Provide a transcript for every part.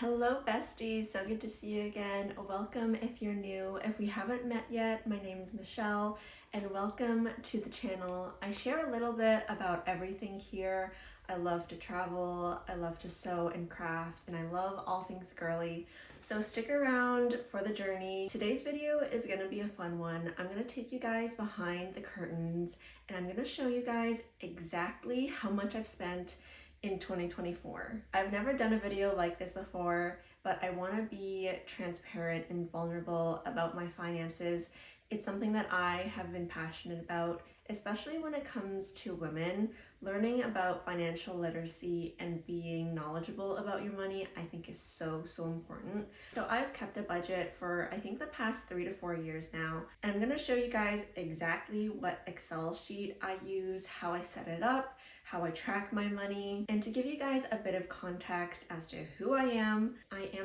Hello besties, so good to see you again. Welcome if you're new. If we haven't met yet, my name is Michelle and welcome to the channel. I share a little bit about everything here. I love to travel, I love to sew and craft, and I love all things girly. So stick around for the journey. Today's video is gonna be a fun one. I'm gonna take you guys behind the curtains and I'm gonna show you guys exactly how much I've spent in 2024. I've never done a video like this before, but I want to be transparent and vulnerable about my finances. It's something that I have been passionate about, especially when it comes to women. Learning about financial literacy and being knowledgeable about your money, I think is so important. So I've kept a budget for I think the past 3 to 4 years now, and I'm going to show you guys exactly what Excel sheet I use, how I set it up, how I track my money, and to give you guys a bit of context as to who I am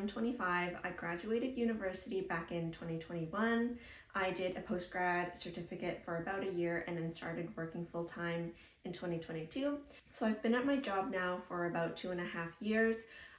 25. I graduated university back in 2021. I did a post-grad certificate for about a year and then started working full-time in 2022. So I've been at my job now for about 2.5 years.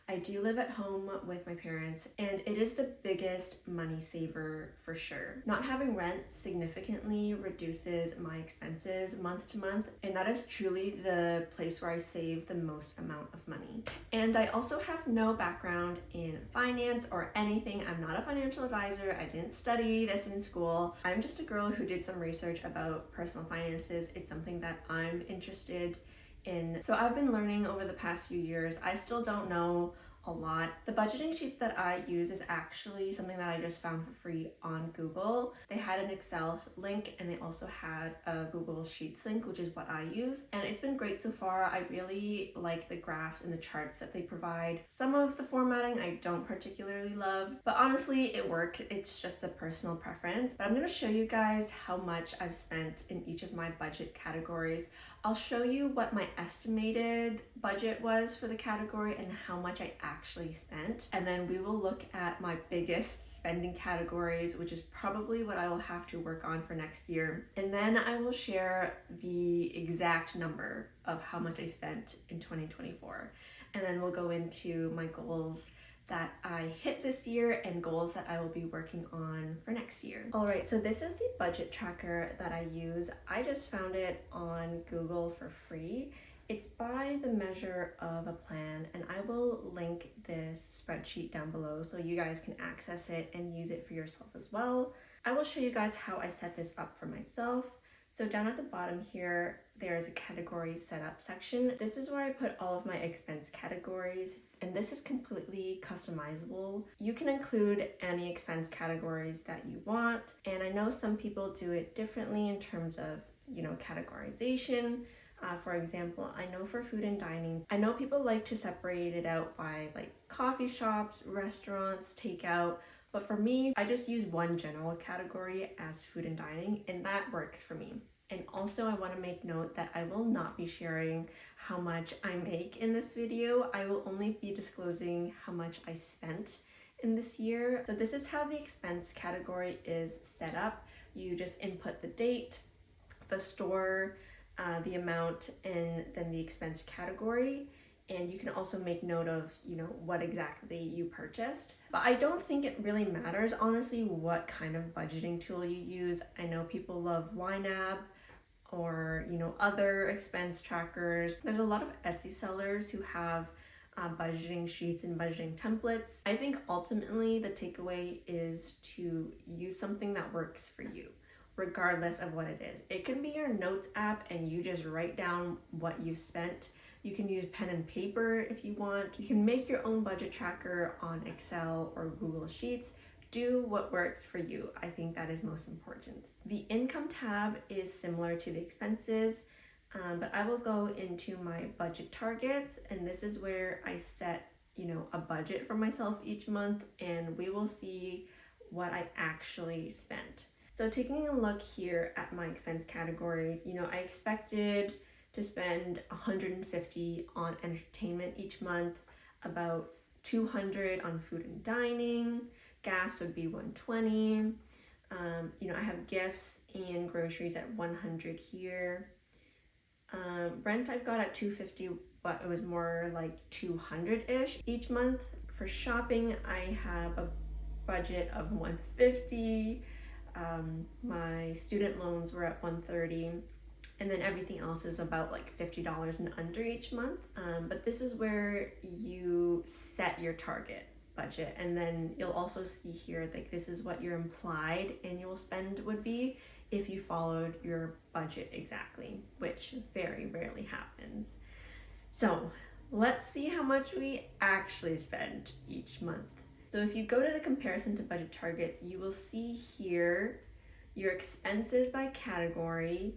I do live at home with my parents, and it is the biggest money saver for sure. Not having rent significantly reduces my expenses month to month, and that is truly the place where I save the most amount of money. And I also have no background in finance or anything. I'm not a financial advisor. I didn't study this in school. I'm just a girl who did some research about personal finances. It's something that I'm interested in. So I've been learning over the past few years. I still don't know a lot. The budgeting sheet that I use is actually something that I just found for free on Google. They had an Excel link and they also had a Google Sheets link, which is what I use. And it's been great so far. I really like the graphs and the charts that they provide. Some of the formatting I don't particularly love, but honestly it works. It's just a personal preference. But I'm going to show you guys how much I've spent in each of my budget categories. I'll show you what my estimated budget was for the category and how much I actually spent. And then we will look at my biggest spending categories, which is probably what I will have to work on for next year. And then I will share the exact number of how much I spent in 2024. And then we'll go into my goals that I hit this year and goals that I will be working on for next year. All right, so this is the budget tracker that I use. I just found it on Google for free. It's by the measure of a plan, and I will link this spreadsheet down below so you guys can access it and use it for yourself as well. I will show you guys how I set this up for myself. So down at the bottom here, there's a category setup section. This is where I put all of my expense categories, and this is completely customizable. You can include any expense categories that you want, and I know some people do it differently in terms of, categorization. For example, I know for food and dining, I know people like to separate it out by like coffee shops, restaurants, takeout, but for me, I just use one general category as food and dining, and that works for me. And also I want to make note that I will not be sharing how much I make in this video. I will only be disclosing how much I spent in this year. So this is how the expense category is set up. You just input the date, the store, the amount, and then the expense category. And you can also make note of, what exactly you purchased. But I don't think it really matters, honestly, what kind of budgeting tool you use. I know people love YNAB or, other expense trackers. There's a lot of Etsy sellers who have budgeting sheets and budgeting templates. I think ultimately the takeaway is to use something that works for you, regardless of what it is. It can be your notes app and you just write down what you spent. You can use pen and paper if you want. You can make your own budget tracker on Excel or Google Sheets. Do what works for you. I think that is most important. The income tab is similar to the expenses, but I will go into my budget targets, and this is where I set, a budget for myself each month, and we will see what I actually spent. So taking a look here at my expense categories, I expected to spend $150 on entertainment each month, about $200 on food and dining, gas would be $120. I have gifts and groceries at $100 here. Rent I've got at $250, but it was more like $200-ish each month For shopping, I have a budget of $150. My student loans were at $130, and then everything else is about like $50 and under each month. But this is where you set your target budget, and then you'll also see here like this is what your implied annual spend would be if you followed your budget exactly, which very rarely happens. So let's see how much we actually spend each month. So if you go to the comparison to budget targets, you will see here your expenses by category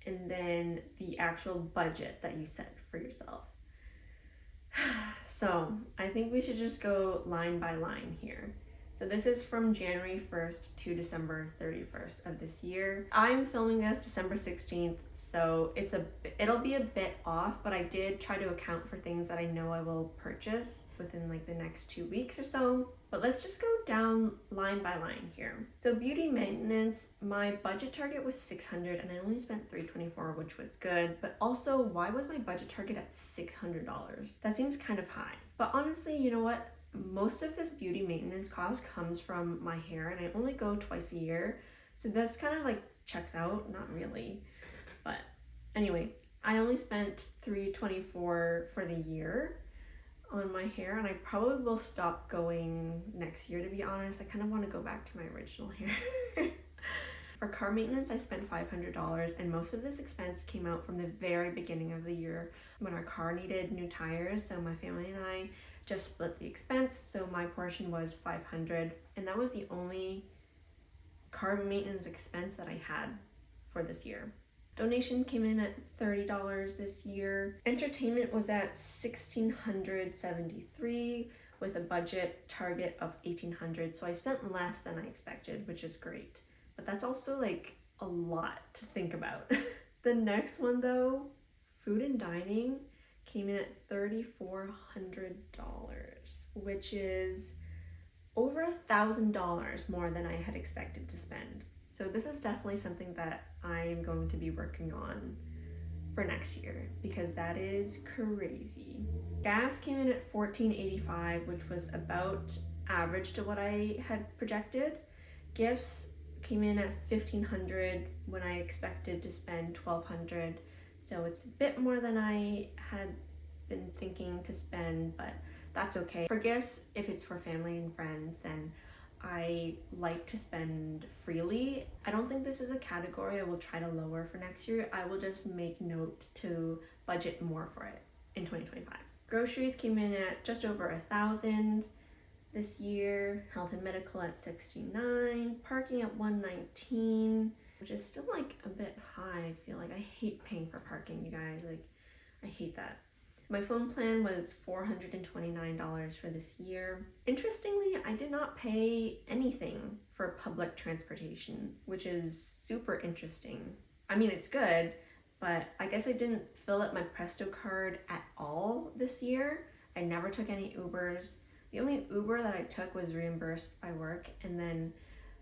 and then the actual budget that you set for yourself. So I think we should just go line by line here. So this is from January 1st to December 31st of this year. I'm filming this December 16th, so it'll be a bit off, but I did try to account for things that I know I will purchase within like the next 2 weeks or so. But let's just go down line by line here. So beauty maintenance, my budget target was $600 and I only spent $324, which was good. But also, why was my budget target at $600? That seems kind of high. But honestly, you know what? Most of this beauty maintenance cost comes from my hair, and I only go twice a year, so that's kind of like checks out. Not really, but anyway, I only spent $324 for the year on my hair, and I probably will stop going next year, to be honest. I kind of want to go back to my original hair. For car maintenance, I spent $500, and most of this expense came out from the very beginning of the year when our car needed new tires. So my family and I just split the expense. So my portion was $500, and that was the only car maintenance expense that I had for this year. Donation came in at $30 this year. Entertainment was at $1,673 with a budget target of $1,800. So I spent less than I expected, which is great. But that's also like a lot to think about. The next one though, food and dining, came in at $3,400, which is over $1,000 more than I had expected to spend. So this is definitely something that I am going to be working on for next year, because that is crazy. Gas came in at $14.85, which was about average to what I had projected. Gifts came in at $1,500 when I expected to spend $1,200. So it's a bit more than I had been thinking to spend, but that's okay. For gifts, if it's for family and friends, then I like to spend freely. I don't think this is a category I will try to lower for next year. I will just make note to budget more for it in 2025. Groceries came in at just over $1,000 this year. Health and medical at $69. Parking at $119, which is still like a bit high. I feel like I hate paying for parking, you guys. Like, I hate that. My phone plan was $429 for this year. Interestingly, I did not pay anything for public transportation, which is super interesting. I mean, it's good, but I guess I didn't fill up my Presto card at all this year. I never took any Ubers. The only Uber that I took was reimbursed by work, and then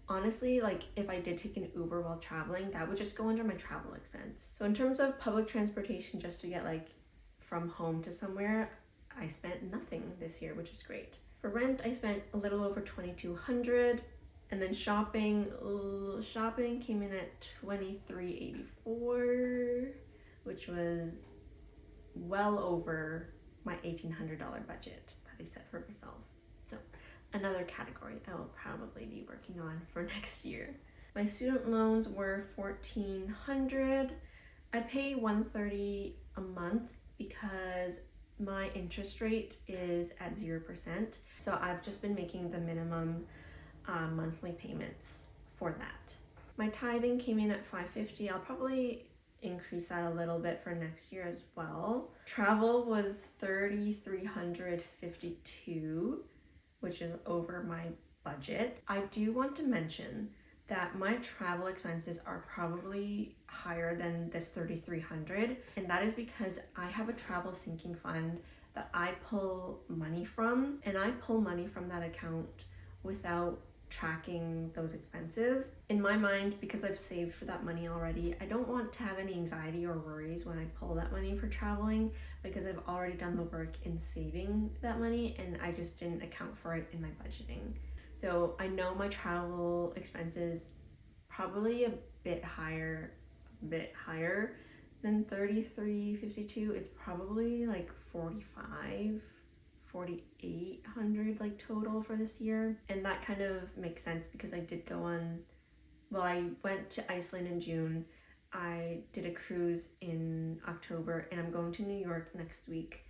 honestly, like if I did take an Uber while traveling, that would just go under my travel expense. So in terms of public transportation, just to get like from home to somewhere, I spent nothing this year, which is great. For rent, I spent a little over $2,200, and then shopping came in at $23.84, which was well over my $1,800 budget that I set for myself. So another category I will probably be working on for next year. My student loans were $1,400. I pay $130 a month because my interest rate is at 0%. So I've just been making the minimum monthly payments for that. My tithing came in at $550. I'll probably increase that a little bit for next year as well. Travel was $3,352, which is over my budget. I do want to mention that my travel expenses are probably higher than this $3,300, and that is because I have a travel sinking fund that I pull money from, and I pull money from that account without tracking those expenses. In my mind, because I've saved for that money already, I don't want to have any anxiety or worries when I pull that money for traveling, because I've already done the work in saving that money and I just didn't account for it in my budgeting. So I know my travel expenses probably a bit higher than 33.52. It's probably like 4,800 like total for this year. And that kind of makes sense because I did go on, well, I went to Iceland in June, I did a cruise in October, and I'm going to New York next week.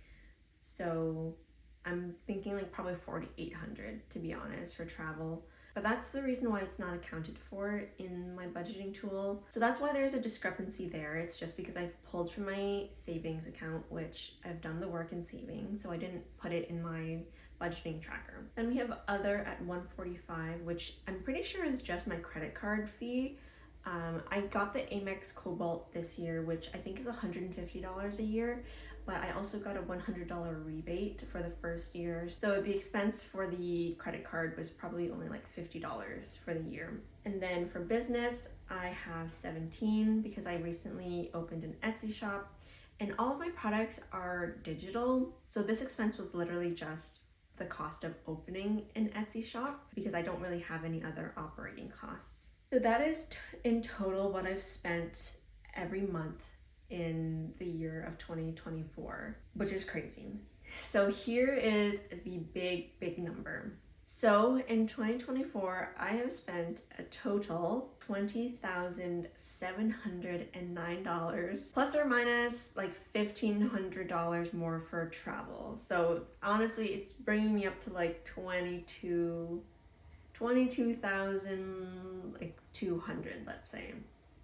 So I'm thinking like probably 4,800 to be honest for travel. But that's the reason why it's not accounted for in my budgeting tool. So that's why there's a discrepancy there. It's just because I've pulled from my savings account, which I've done the work in saving, so I didn't put it in my budgeting tracker. Then we have other at 145, which I'm pretty sure is just my credit card fee. I got the Amex Cobalt this year, which I think is $150 a year, but I also got a $100 rebate for the first year. So the expense for the credit card was probably only like $50 for the year. And then for business, I have 17 because I recently opened an Etsy shop and all of my products are digital. So this expense was literally just the cost of opening an Etsy shop because I don't really have any other operating costs. So that is in total what I've spent every month in the year of 2024, which is crazy. So here is the big number. So in 2024, I have spent a total $20,709, plus or minus like $1,500 more for travel. So honestly, it's bringing me up to like 22,200, let's say.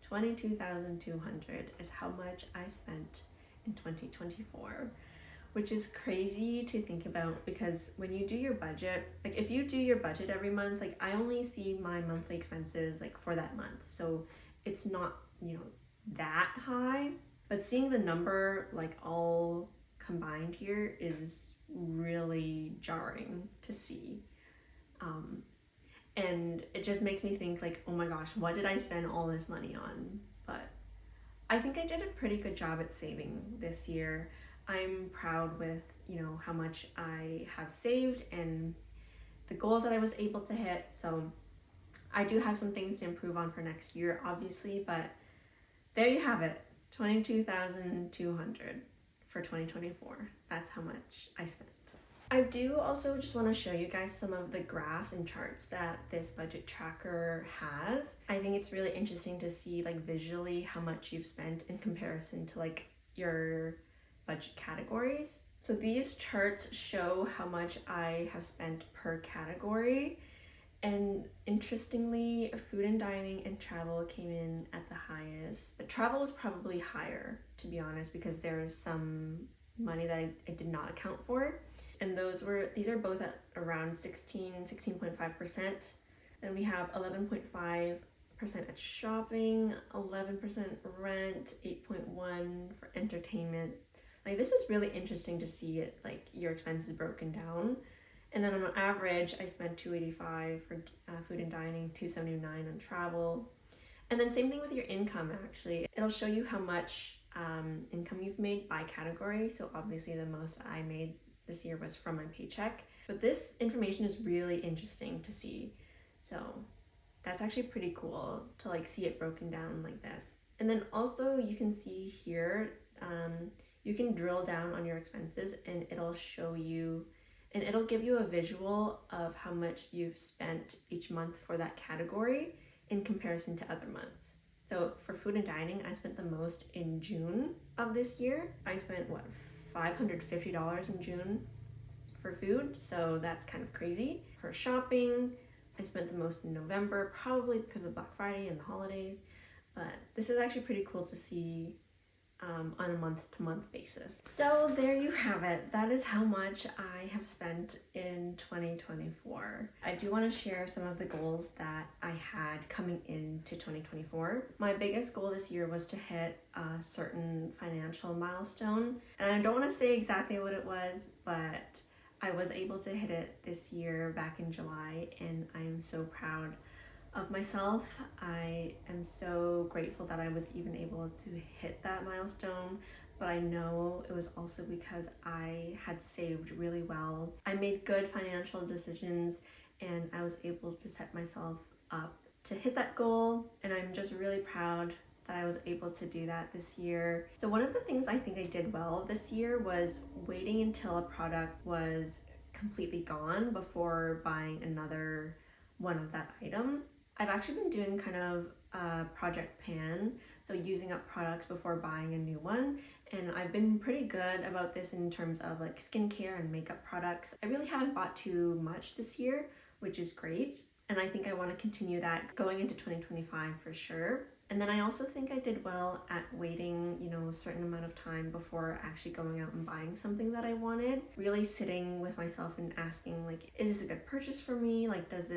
22,200 is how much I spent in 2024, which is crazy to think about because when you do your budget, like if you do your budget every month, like I only see my monthly expenses like for that month. So it's not, that high, but seeing the number like all combined here is really jarring to see. And it just makes me think like, oh my gosh, what did I spend all this money on? But I think I did a pretty good job at saving this year. I'm proud with, how much I have saved and the goals that I was able to hit. So I do have some things to improve on for next year, obviously, but there you have it, 22,200 for 2024. That's how much I spent. I do also just want to show you guys some of the graphs and charts that this budget tracker has. I think it's really interesting to see like visually how much you've spent in comparison to like your budget categories. So these charts show how much I have spent per category. And interestingly, food and dining and travel came in at the highest. But travel was probably higher, to be honest, because there's some money that I did not account for. And these are both at around 16.5%. Then we have 11.5% at shopping, 11% rent, 8.1% for entertainment. Like this is really interesting to see it, like your expenses broken down. And then on average, I spent $285 for food and dining, $279 on travel. And then same thing with your income, actually. It'll show you how much income you've made by category. So obviously the most I made this year was from my paycheck. But this information is really interesting to see. So that's actually pretty cool to like see it broken down like this. And then also you can see here, you can drill down on your expenses and it'll show you, and it'll give you a visual of how much you've spent each month for that category in comparison to other months. So for food and dining, I spent the most in June of this year. I spent $550 in June for food, so that's kind of crazy. For shopping, I spent the most in November, probably because of Black Friday and the holidays, but this is actually pretty cool to see on a month-to-month basis. So there you have it. That is how much I have spent in 2024. I do want to share some of the goals that I had coming into 2024. My biggest goal this year was to hit a certain financial milestone, and I don't want to say exactly what it was, but I was able to hit it this year back in July, and I am so proud of myself. I am so grateful that I was even able to hit that milestone, but I know it was also because I had saved really well. I made good financial decisions, and I was able to set myself up to hit that goal, and I'm just really proud that I was able to do that this year. So one of the things I think I did well this year was waiting until a product was completely gone before buying another one of that item. I've actually been doing kind of Project Pan, so using up products before buying a new one, and I've been pretty good about this in terms of like skincare and makeup products. I really haven't bought too much this year, which is great, and I think I want to continue that going into 2025 for sure. And then I also think I did well at waiting, a certain amount of time before actually going out and buying something that I wanted. Really sitting with myself and asking, like, is this a good purchase for me? Like, is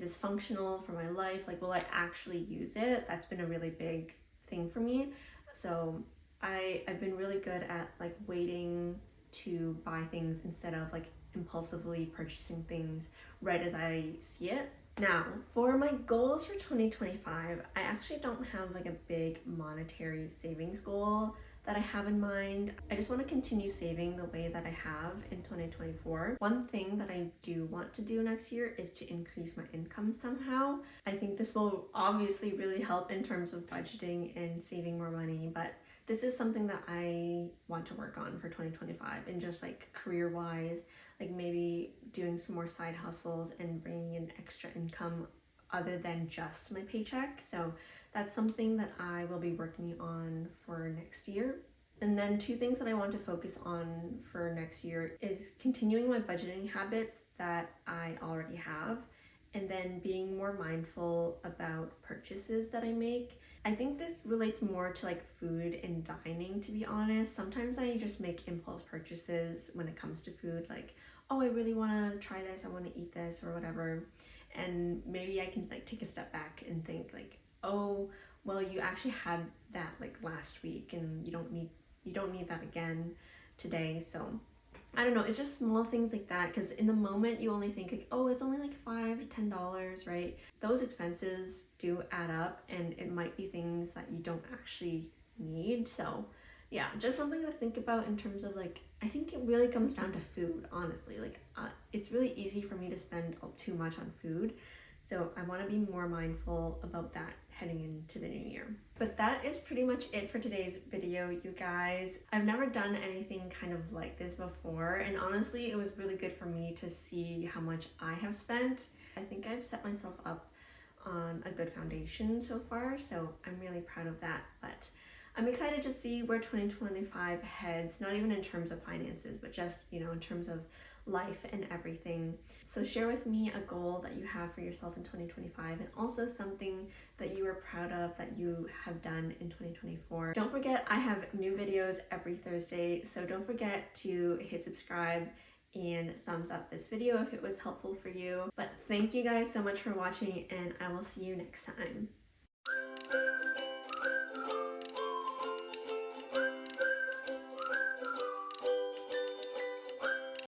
this functional for my life? Like, will I actually use it? That's been a really big thing for me. So I've been really good at like waiting to buy things instead of like impulsively purchasing things right as I see it. Now, for my goals for 2025, I actually don't have like a big monetary savings goal that I have in mind. I just want to continue saving the way that I have in 2024. One thing that I do want to do next year is to increase my income somehow. I think this will obviously really help in terms of budgeting and saving more money, but this is something that I want to work on for 2025, and just like career-wise, like maybe doing some more side hustles and bringing in extra income other than just my paycheck. So that's something that I will be working on for next year. And then two things that I want to focus on for next year is continuing my budgeting habits that I already have, and then being more mindful about purchases that I make. I think this relates more to like food and dining, to be honest. Sometimes I just make impulse purchases when it comes to food, like, oh, I really want to try this, I want to eat this or whatever. And maybe I can like take a step back and think like, oh, well, you actually had that like last week, and you don't need that again today. So I don't know, it's just small things like that, because in the moment you only think like, oh, it's only like $5 to $10, right? Those expenses do add up, and it might be things that you don't actually need. So yeah, just something to think about in terms of like, I think it really comes down to food, honestly. Like it's really easy for me to spend too much on food, so I want to be more mindful about that heading into the new year. But that is pretty much it for today's video, you guys. I've never done anything kind of like this before, and honestly, it was really good for me to see how much I have spent. I think I've set myself up on a good foundation so far, so I'm really proud of that. But I'm excited to see where 2025 heads, not even in terms of finances, but just, in terms of life and everything. So share with me a goal that you have for yourself in 2025, and also something that you are proud of that you have done in 2024. Don't forget, I have new videos every Thursday, so don't forget to hit subscribe and thumbs up this video if it was helpful for you. But thank you guys so much for watching, and I will see you next time.